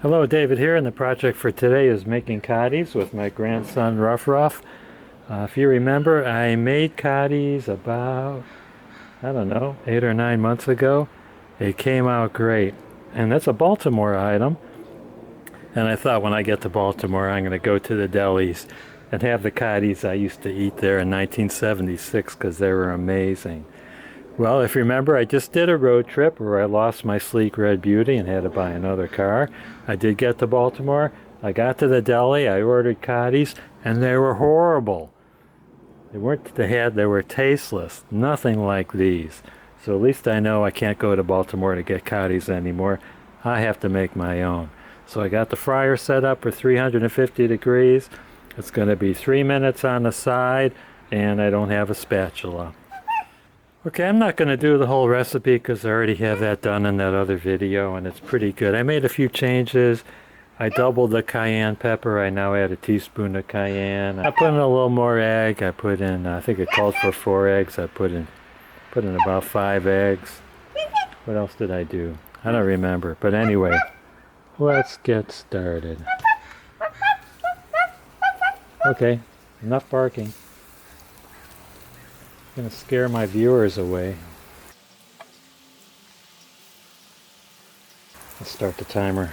Hello, David here, and the project for today is making coddies with my grandson Ruff Ruff. If you remember, I made coddies about, I don't know, 8 or 9 months ago. It came out great, and that's a Baltimore item. And I thought when I get to Baltimore, I'm going to go to the delis and have the coddies I used to eat there in 1976 because they were amazing. Well, if you remember, I just did a road trip where I lost my sleek red beauty and had to buy another car. I did get to Baltimore. I got to the deli. I ordered coddies, and they were horrible. They were tasteless. Nothing like these. So at least I know I can't go to Baltimore to get coddies anymore. I have to make my own. So I got the fryer set up for 350 degrees. It's going to be 3 minutes on the side, and I don't have a spatula. Okay, I'm not going to do the whole recipe because I already have that done in that other video, and it's pretty good. I made a few changes. I doubled the cayenne pepper. I now add a teaspoon of cayenne. I put in a little more egg. I put in, I think it called for 4 eggs. I put in about 5 eggs. What else did I do? I don't remember. But anyway, let's get started. Okay, enough barking. I'm going to scare my viewers away. Let's start the timer.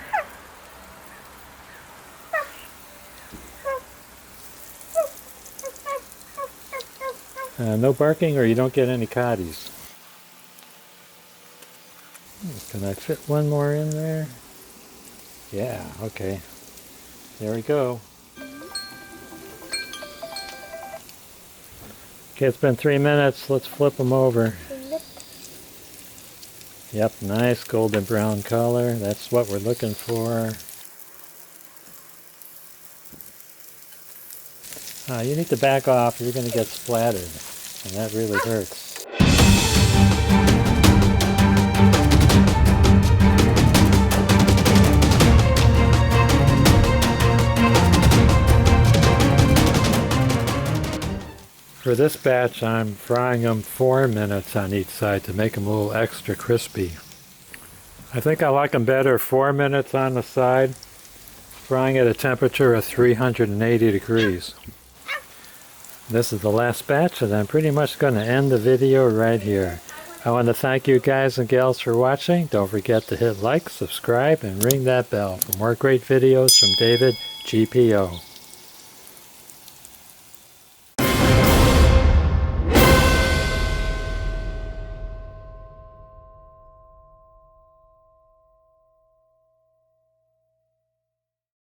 No barking or you don't get any coddies. Can I fit one more in there? Yeah, okay. There we go. Okay, it's been 3 minutes. Let's flip them over. Yep, nice golden brown color. That's what we're looking for. You need to back off. You're going to get splattered, and that really hurts. For this batch, I'm frying them 4 minutes on each side to make them a little extra crispy. I think I like them better 4 minutes on the side, frying at a temperature of 380 degrees. This is the last batch, and I'm pretty much going to end the video right here. I want to thank you guys and gals for watching. Don't forget to hit like, subscribe, and ring that bell for more great videos from David GPO.